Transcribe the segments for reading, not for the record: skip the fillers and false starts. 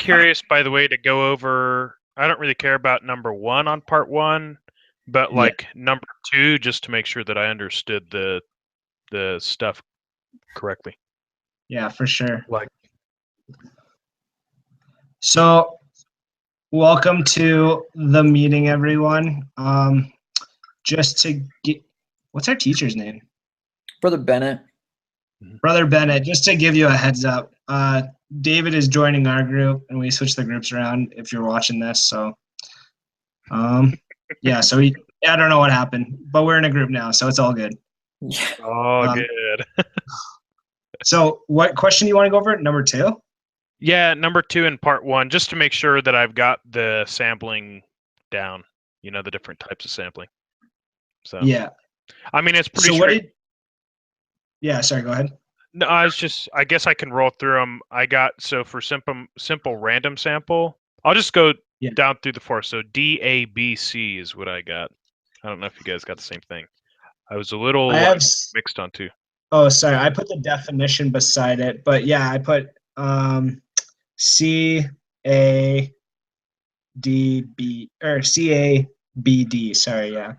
curious, by the way, to go over. I don't really care about number 1 on part 1, but like number 2, just to make sure that I understood the stuff correctly. Yeah, for sure. Like, so welcome to the meeting, everyone. Just to get, what's our teacher's name? Brother Bennett. Brother Bennett, just to give you a heads up, David is joining our group, and we switched the groups around if you're watching this. So, yeah, so I don't know what happened, but we're in a group now, so it's all good. Yeah. oh, good. So what question do you want to go over? Number 2? Yeah, number 2 in part 1, just to make sure that I've got the sampling down. You know, the different types of sampling. So Yeah. I mean, it's pretty. So what did? Yeah, sorry. Go ahead. No, I guess I can roll through them. I got, so for simple random sample, I'll just go down through the 4. So D, A, B, C is what I got. I don't know if you guys got the same thing. I was a little mixed on 2. Oh, sorry. I put the definition beside it, but yeah, I put C, A, D, B, or C, A, B, D. Sorry, yeah.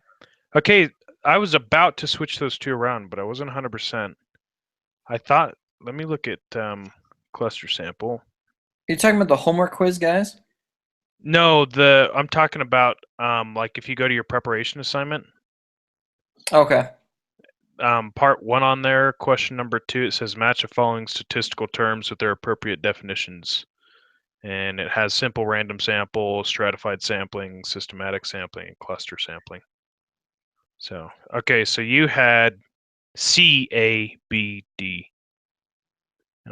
Okay, I was about to switch those 2 around, but I wasn't 100%. I thought, let me look at cluster sample. You're talking about the homework quiz, guys? No, I'm talking about like if you go to your preparation assignment. Okay. Part 1 on there, question number 2, it says match the following statistical terms with their appropriate definitions. And it has simple random sample, stratified sampling, systematic sampling, and cluster sampling. So, okay, so you had C, A, B, D.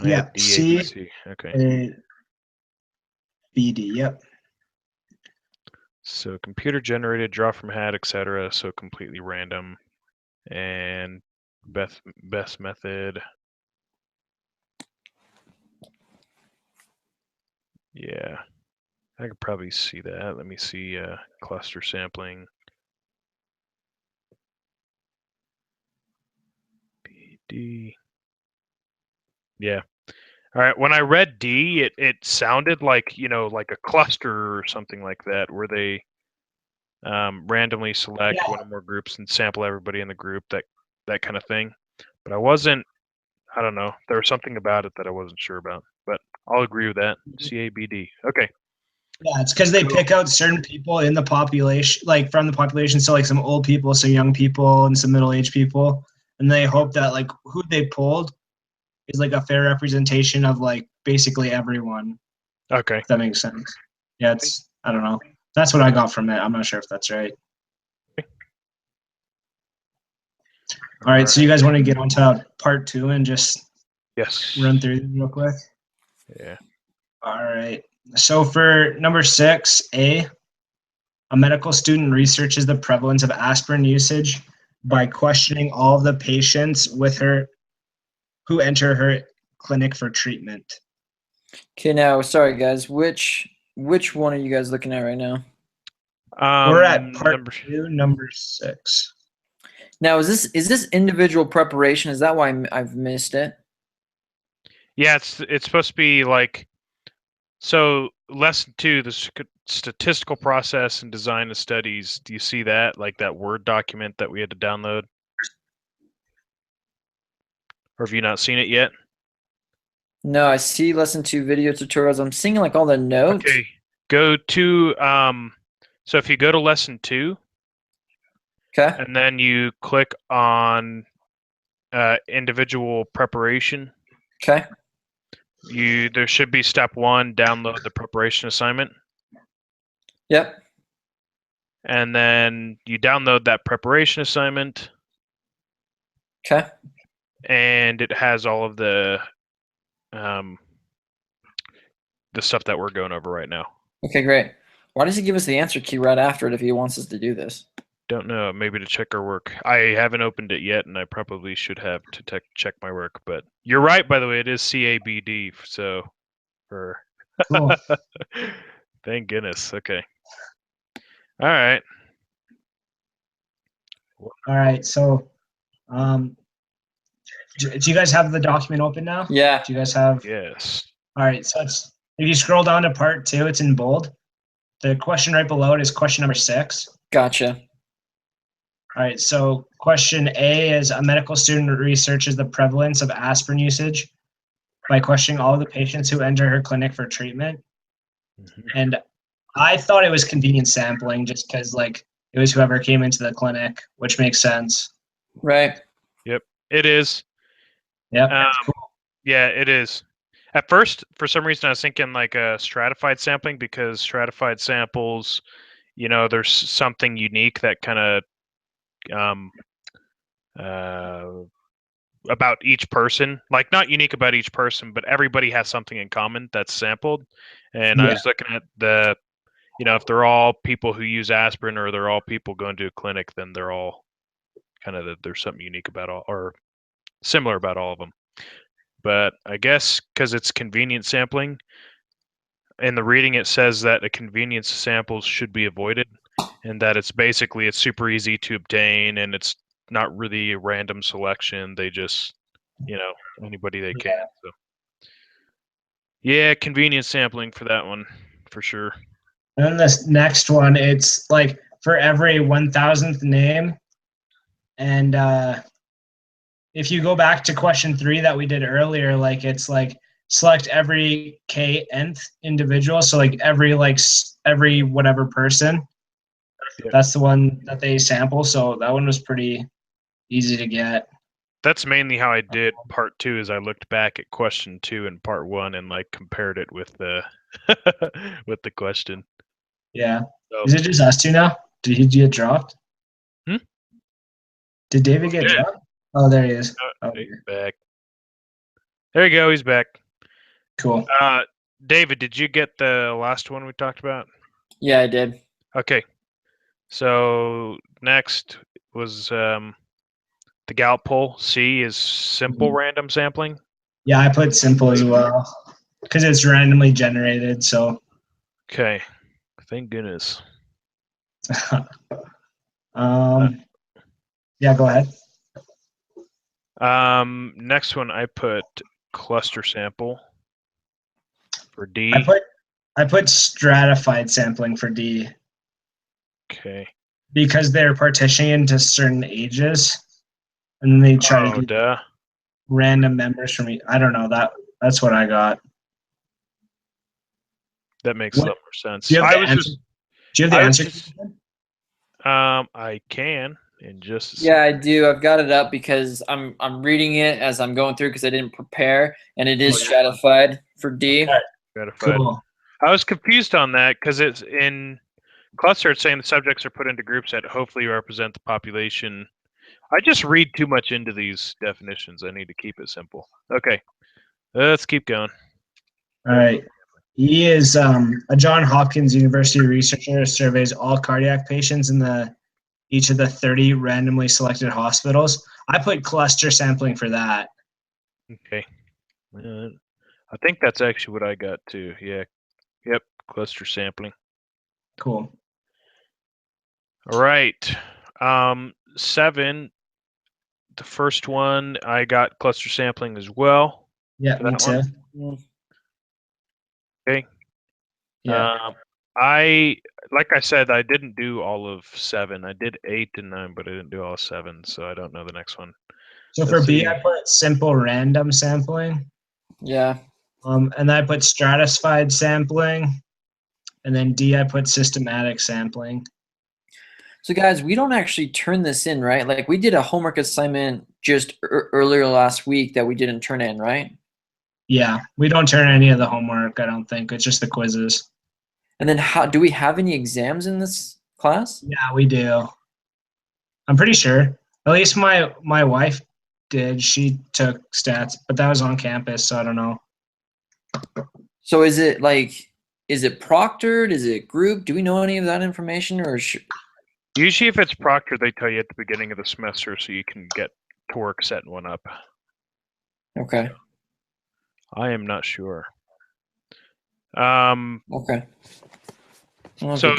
Yeah, D, A, B, C. Okay. A, B, D, yep. So computer generated, draw from hat, etc. So completely random. And best method. Yeah, I could probably see that. Let me see cluster sampling. BD. Yeah. All right. When I read D, it sounded like, you know, like a cluster or something like that, where they randomly select one or more groups and sample everybody in the group, that kind of thing. But I don't know. There was something about it that I wasn't sure about, but I'll agree with that. CABD. Okay. Yeah, it's because they pick out certain people in the population, like from the population, so like some old people, some young people, and some middle-aged people, and they hope that like who they pulled is like a fair representation of like basically everyone. Okay. If that makes sense. Yeah, I don't know. That's what I got from it. I'm not sure if that's right. All right, so you guys want to get on to part 2 and just run through them real quick? Yeah. All right. So for number 6, A medical student researches the prevalence of aspirin usage by questioning all of the patients with her who enter her clinic for treatment. Okay, now, sorry guys, which one are you guys looking at right now? We're at part 2, number 6. Now, is this individual preparation? Is that why I've missed it? Yeah, it's supposed to be like, so lesson 2, the statistical process and design of studies. Do you see that, like that Word document that we had to download? Or have you not seen it yet? No, I see lesson 2 video tutorials. I'm seeing like all the notes. Okay, go to so if you go to lesson 2, okay, and then you click on individual preparation. Okay. There should be step 1, download the preparation assignment. Yep. And then you download that preparation assignment. Okay. And it has all of the stuff that we're going over right now. Okay, great. Why does he give us the answer key right after it if he wants us to do this? Don't know. Maybe to check our work. I haven't opened it yet, and I probably should have to check my work. But you're right, by the way. It is CABD. So, Cool. Thank goodness. Okay. All right. All right. So, do you guys have the document open now? Yeah. Do you guys have? Yes. All right. So If you scroll down to part 2, it's in bold. The question right below it is question number 6. Gotcha. All right, so question A is a medical student researches the prevalence of aspirin usage by questioning all of the patients who enter her clinic for treatment. Mhm. And I thought it was convenience sampling just because, like, it was whoever came into the clinic, which makes sense. Right. It is. Yep. Um, yeah, it is. At first, for some reason, I was thinking like a stratified sampling because stratified samples, there's something unique that kind of uh, about each person, like not unique about each person, but everybody has something in common that's sampled. And I Yeah. was looking at if they're all people who use aspirin or they're all people going to a clinic, then they're all kind of there's something unique about all or similar about all of them. But I guess because it's convenient sampling, in the reading it says that a convenience samples should be avoided, and that it's super easy to obtain, and it's not really a random selection. They just, anybody they can. So, yeah, convenience sampling for that one, for sure. And then this next one, it's like for every 1,000th name. And if you go back to question 3 that we did earlier, like it's like select every k-nth individual. So like every whatever person. Yep. That's the one that they sample. So that one was pretty easy to get. That's mainly how I did part 2. Is I looked back at question 2 and part 1 and like compared it with the with the question. Yeah. So, Is it just us two now? Did he get dropped? Hmm? Did David get Yeah. dropped? Oh, there he is. Oh, he's back. There you go. He's back. cool. David, did you get the last one we talked about? Yeah, I did. Okay. So next was the Gallup poll. C is simple random sampling. Yeah, I put simple as well because it's randomly generated. So, Okay. Thank goodness. yeah, go ahead. Next one I put cluster sample for D. I put stratified sampling for D Okay. because they're partitioning into certain ages, and then they try to do random members from each. I don't know that's what I got. That makes a lot more sense. Do you have the answer? Do you have the answer? I can in just a second. Yeah, I do. I've got it up because I'm reading it as I'm going through because I didn't prepare, and it is stratified for D. Okay. Stratified. Cool. I was confused on that because it's in cluster. It's saying the subjects are put into groups that hopefully represent the population. I just read too much into these definitions. I need to keep it simple. Okay, let's keep going. All right. He is a Johns Hopkins University researcher who surveys all cardiac patients in each of the 30 randomly selected hospitals. I put cluster sampling for that. Okay. I think that's actually what I got too. Yeah. Yep. Cluster sampling. Cool. All right. 7. The first one I got cluster sampling as well. Yeah, me too. Okay. Yeah. Like I said, I didn't do all of 7. I did 8 and 9, but I didn't do all 7, so I don't know the next one. So for B, I put simple random sampling. Yeah. And then I put stratified sampling. And then D, I put systematic sampling. So guys, we don't actually turn this in, right? Like we did a homework assignment just earlier last week that we didn't turn in, right? Yeah, we don't turn any of the homework, I don't think. It's just the quizzes. And then how do we have any exams in this class? Yeah, we do. I'm pretty sure. At least my wife did. She took stats, but that was on campus, so I don't know. So is it proctored? Is it grouped? Do we know any of that information, or Usually, if it's proctored, they tell you at the beginning of the semester, so you can get to work setting one up. Okay. I am not sure. Okay. So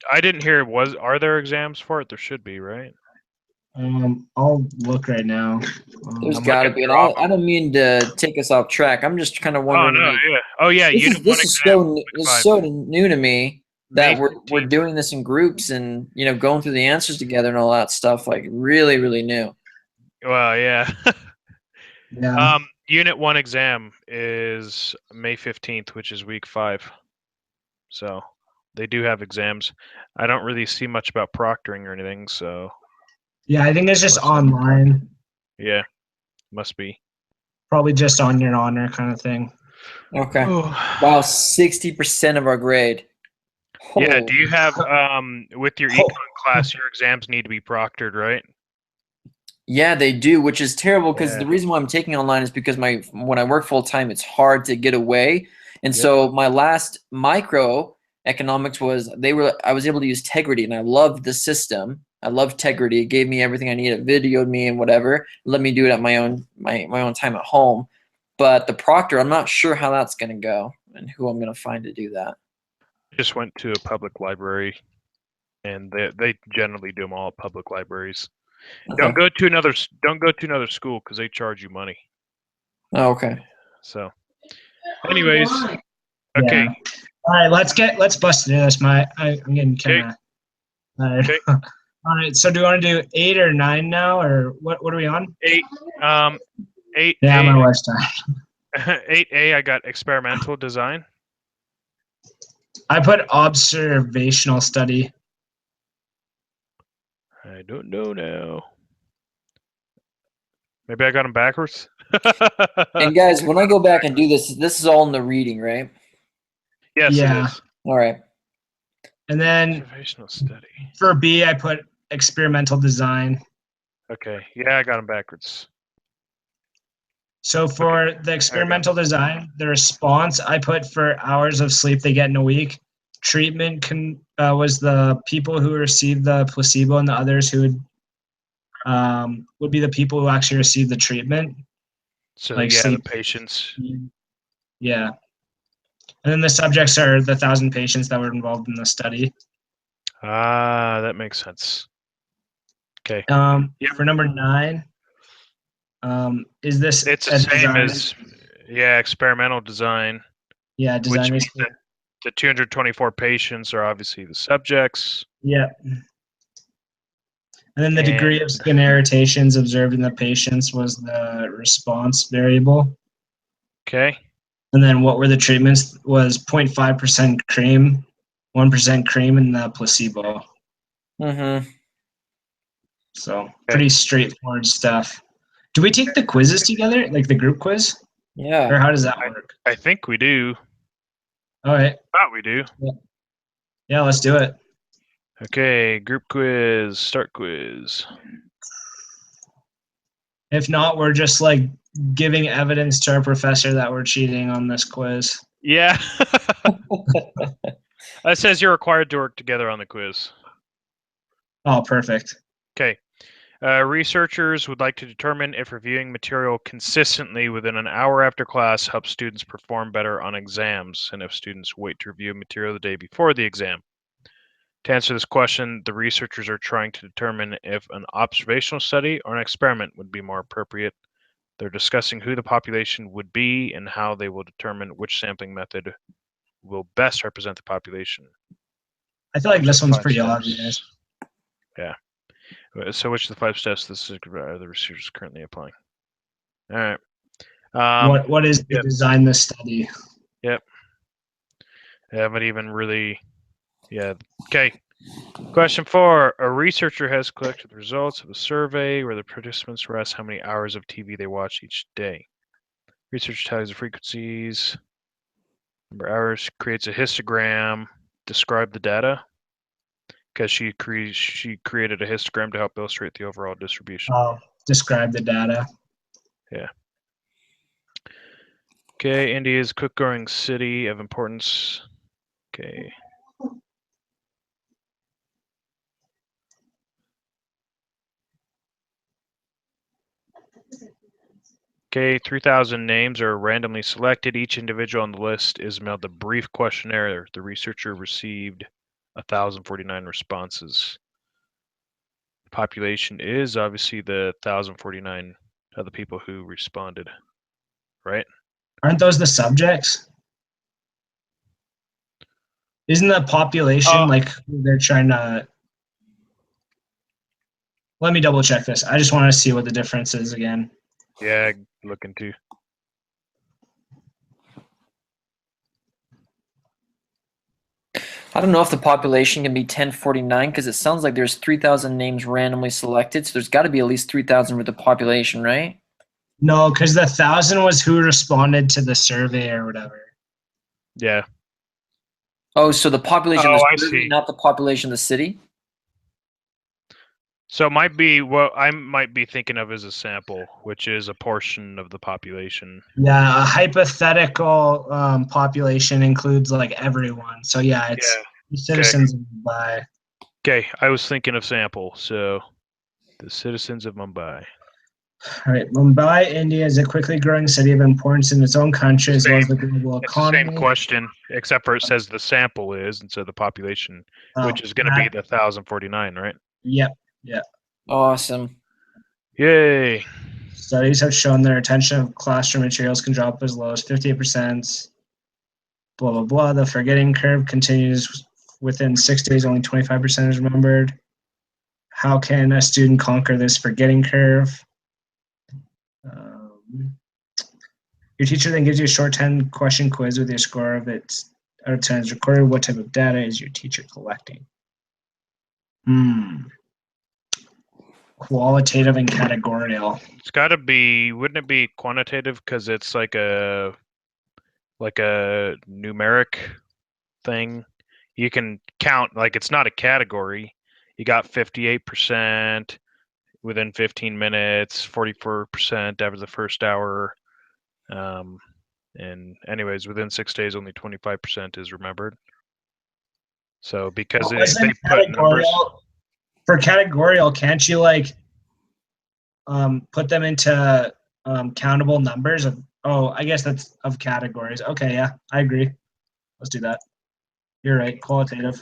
I didn't hear. Are there exams for it? There should be, right? I'll look right now. There's I'm got to looking be, and through all of I don't mean to take us off track. I'm just kind of Oh wondering. no, Like, yeah. Oh yeah, Unit 1 this is exam. this is 5. so new to me May that we're 15th. doing this in groups and going through the answers together and all that stuff. Like really new. Well, yeah. Yeah. Unit 1 exam is May 15th, which is week 5. So they do have exams. I don't really see much about proctoring or anything, so Yeah, I think it's just Must not be online. yeah, must be. Probably just on your honor kind of thing. Okay. Oh. Wow, 60% of our grade. Yeah, Holy. do you have with your econ class your exams need to be proctored, right? Yeah, they do, which is terrible because Yeah. the reason why I'm taking online is because when I work full time, it's hard to get away. And Yep. so my last micro economics I was able to use Tegrity, and I loved the system. I loved Tegrity. It gave me everything I needed, it videoed me and whatever. Let me do it at my own time at home. But the proctor, I'm not sure how that's gonna go and who I'm gonna find to do that. Just went to a public library, and they generally do them all at public libraries. Okay. Don't go to another school because they charge you money. Oh, okay. So, anyways, okay. Yeah. All right, let's bust through this. I'm getting kind of. All right. Okay. All right. So do you want to do 8 or 9 now, or what are we on? 8. 8. Yeah, A, my wife's time. 8A. I got experimental design. I put observational study. I don't know now. Maybe I got them backwards. And guys, when I go back and do this is all in the reading, right? Yes, Yeah. it is. All right. And then Observational study. for B, I put experimental design. Okay. Yeah, I got them backwards. So for the experimental design, the response I put for hours of sleep they get in a week. Treatment was the people who received the placebo, and the others who would be the people who actually received the treatment. So Like yeah, sleep. the patients. Yeah. And then the subjects are the 1,000 patients that were involved in the study. Ah, that makes sense. Okay. For number 9, is this It's a the same design? as experimental design. Yeah, Which design means is. that the 224 patients are obviously the subjects. Yeah. And then the degree of skin irritations observed in the patients was the response variable. Okay. And then what were the treatments was 0.5% cream, 1% cream, and the placebo. Mm-hmm. So pretty straightforward stuff. Do we take the quizzes together, like the group quiz? Yeah. Or how does that work? I think we do. All right. Thought we do. Yeah, let's do it. Okay, group quiz, start quiz. If not, we're just like giving evidence to our professor that we're cheating on this quiz. Yeah. It says you're required to work together on the quiz. Oh, perfect. Okay. Researchers would like to determine if reviewing material consistently within an hour after class helps students perform better on exams, and if students wait to review material the day before the exam. To answer this question, the researchers are trying to determine if an observational study or an experiment would be more appropriate. They're discussing who the population would be and how they will determine which sampling method will best represent the population. I feel like Which this of the one's 5 pretty steps? obvious. Yeah. So which of the 5 steps the research is currently applying? All right. What is the design this study? Yep. I haven't even really. Yeah. Okay. Question 4. A researcher has collected the results of a survey where the participants were asked how many hours of TV they watch each day. Researcher tallies the frequencies, number of hours, creates a histogram, describe the data, because she created a histogram to help illustrate the overall distribution. Describe the data. Yeah. Okay, India is a quick-growing city of importance. Okay. Okay, 3,000 names are randomly selected. Each individual on the list is mailed a brief questionnaire. The researcher received 1,049 responses. population is obviously the 1,049 of the people who responded, right? Aren't those the subjects? Isn't the population like who they're trying to? Let me double check this. I just want to see what the difference is again. Yeah, looking too. I don't know if the population can be 1049 because it sounds like there's 3,000 names randomly selected. So there's got to be at least 3,000 with the population, right? No, because the 1,000 was who responded to the survey or whatever. Yeah. Oh, so the population of Oh, the I survey, see. not the population of the city? So it might be what I might be thinking of as a sample, which is a portion of the population. Yeah, a hypothetical population includes like everyone. So yeah, it's the citizens of Mumbai. Okay, I was thinking of sample. So the citizens of Mumbai. All right, Mumbai, India is a quickly growing city of importance in its own country as well as the global It's the same economy. question, except for it says the sample is, and so the population, which is going to be the 1,049, right? Yep. Awesome. Yay! Studies have shown their attention of classroom materials can drop as low as 58%. Blah, blah, blah. The forgetting curve continues within 6 days, only 25% is remembered. How can a student conquer this forgetting curve? Your teacher then gives you a short 10-question quiz with your score of it out of 10 is recorded. What type of data is your teacher collecting? Qualitative and categorical. It's got to be. Wouldn't it be quantitative because it's like a numeric thing? You can count, like it's not a category. You got 58% within 15 minutes, 44% after the first hour. And anyways, within 6 days, only 25% is remembered. So because they put numbers. For categorical, can't you like put them into countable numbers of? Oh, I guess that's of categories. Okay, yeah, I agree. Let's do that. You're right. Quantitative.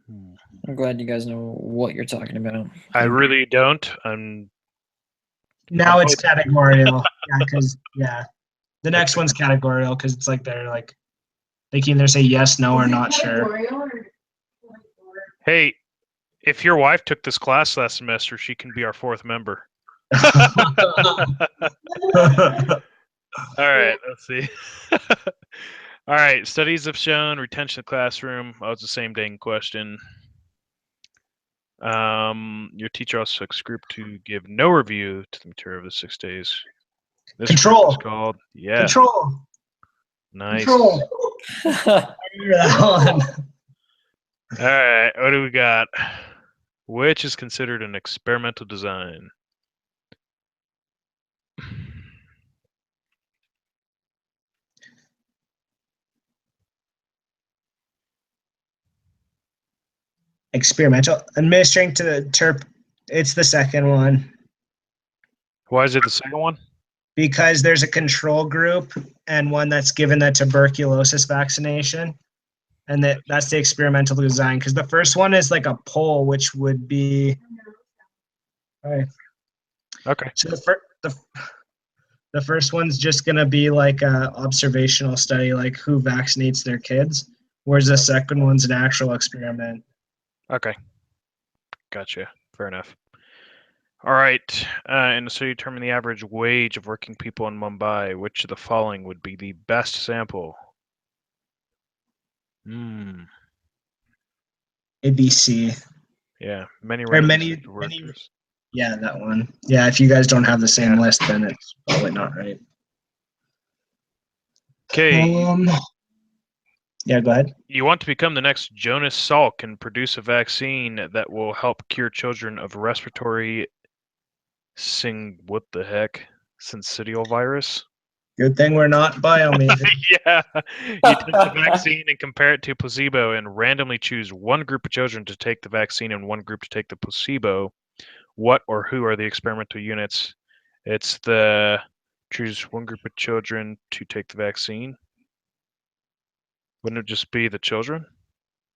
I'm glad you guys know what you're talking about. I really don't. Now it's categorical. Yeah, because the next one's categorical because it's like they're like they can either say yes, no, or not sure. Hey, if your wife took this class last semester, she can be our fourth member. All right, let's see. All right, studies have shown retention in the classroom. Oh, it's the same dang question. Your teacher also expects group to give no review to the material of the 6 days. This Control. is called Control. Nice. Control. I remember that one. All right, what do we got? Which is considered an experimental design? Experimental. Administering to the TERP. It's the second one. Why is it the second one? Because there's a control group and one that's given the tuberculosis vaccination. And that's the experimental design. Because the first one is like a poll, which would be. Okay. So the first one's just going to be like a observational study, like who vaccinates their kids, whereas the second one's an actual experiment. Okay. Gotcha. Fair enough. All right. And so you determine the average wage of working people in Mumbai. Which of the following would be the best sample? ABC. Yeah, many workers. Yeah, that one. Yeah, if you guys don't have the same list, then it's probably not right. Okay. Yeah, go ahead. You want to become the next Jonas Salk and produce a vaccine that will help cure children of respiratory syncytial virus? Good thing we're not biomajor. Yeah. You take the vaccine and compare it to placebo and randomly choose one group of children to take the vaccine and one group to take the placebo. What or who are the experimental units? It's the choose one group of children to take the vaccine. Wouldn't it just be the children?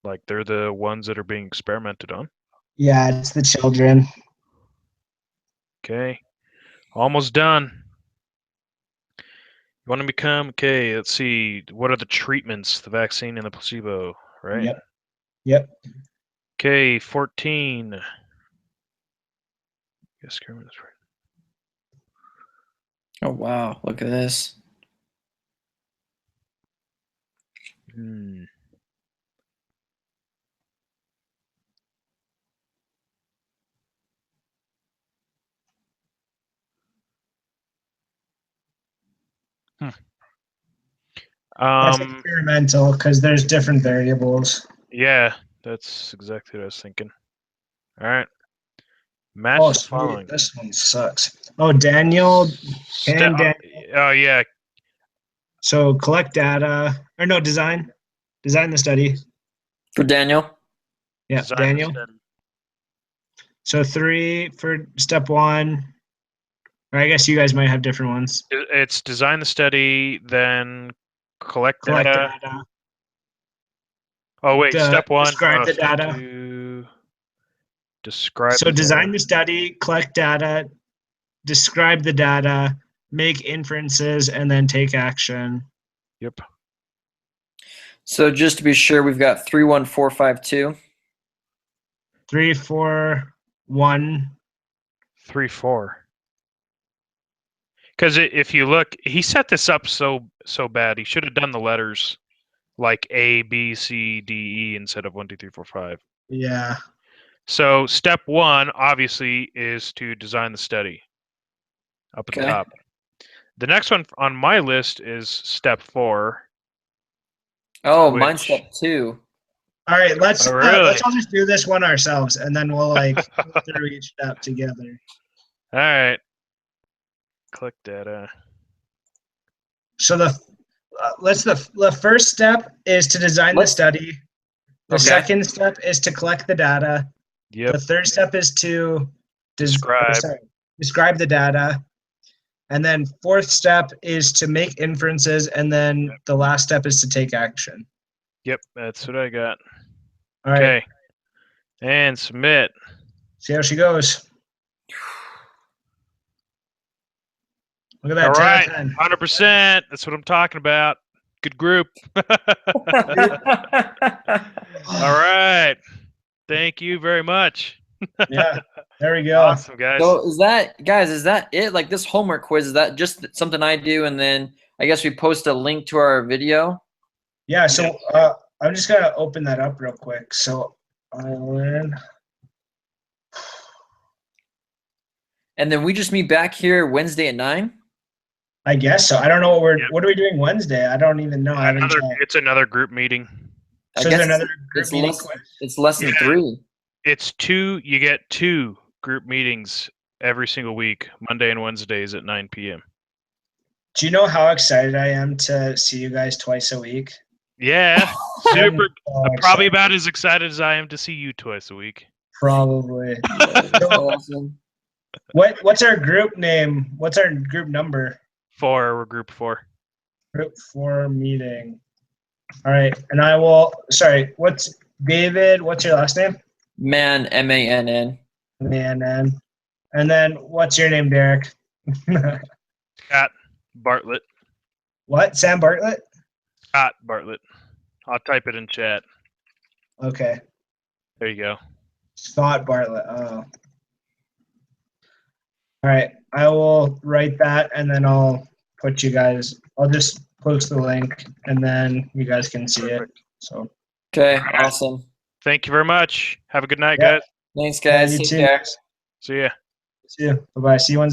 Like they're the ones that are being experimented on. Yeah, it's the children. Okay. Almost done. You want to become, okay, let's see. What are the treatments? The vaccine and the placebo, right? Yep. Yep. Okay, 14. Yes, Oh wow, look at this. Hmm. That's experimental because there's different variables. Yeah, that's exactly what I was thinking. All right. Match Oh, the sweet. following. This one sucks. Oh, Daniel. Oh, yeah. So collect data, or no, design the study. For Daniel. Yeah, Design the Daniel. study. So 3 for step 1. Or I guess you guys might have different ones. It's design the study, then collect data. Oh, wait, step 1. Describe the step data. 2. Describe So the design data. the study, collect data, describe the data, make inferences, and then take action. Yep. So just to be sure, we've got 31452. 3, 4, 1. 3, 4. Because if you look, he set this up so bad. He should have done the letters like A, B, C, D, E instead of 1, 2, 3, 4, 5. Yeah. So step 1 obviously is to design the study up at the Okay. top. The next one on my list is step 4. Oh, Which- mine's step 2. All right, let's Oh, really? let's all just do this one ourselves, and then we'll like go through each step together. All right. Click data. So the first step is to design the Let's- study. The Okay. second step is to collect the data. Yep. The third step is to Describe. describe the data. And then fourth step is to make inferences, and then the last step is to take action. Yep, that's what I got. All right. Okay. And submit. See how she goes. Look at that. All 10 right. out of 10. 100%. That's what I'm talking about. Good group. All right. Thank you very much. Yeah. There we go. Awesome, guys. So is that it? Like this homework quiz, is that just something I do and then I guess we post a link to our video? Yeah. So I'm just gonna open that up real quick. So I learn. And then we just meet back here Wednesday at 9? I guess so. I don't know what are we doing Wednesday? I don't even know. I haven't checked. It's another group meeting. I So guess is there another group it's meeting less, quiz? it's less than 3. It's 2. You get 2 group meetings every single week, Monday and Wednesdays at 9 p.m. Do you know how excited I am to see you guys twice a week? Yeah, super. I'm so Probably excited. about as excited as I am to see you twice a week. Probably. That's awesome. What's our group name? What's our group number? 4. We're group 4. Group 4 meeting. All right, and I will. Sorry, what's David? What's your last name? Man, MANN. Man. And then what's your name, Derek? Scott Bartlett. What? Sam Bartlett? Scott Bartlett. I'll type it in chat. Okay. There you go. Scott Bartlett. Oh. All right. I will write that and then I'll put you guys. I'll just post the link and then you guys can see it. So. Okay, awesome. Thank you very much. Have a good night, Yeah. guys. Thanks, Yeah, guys. you Take too. care. See ya. See you. Bye bye. See you Wednesday.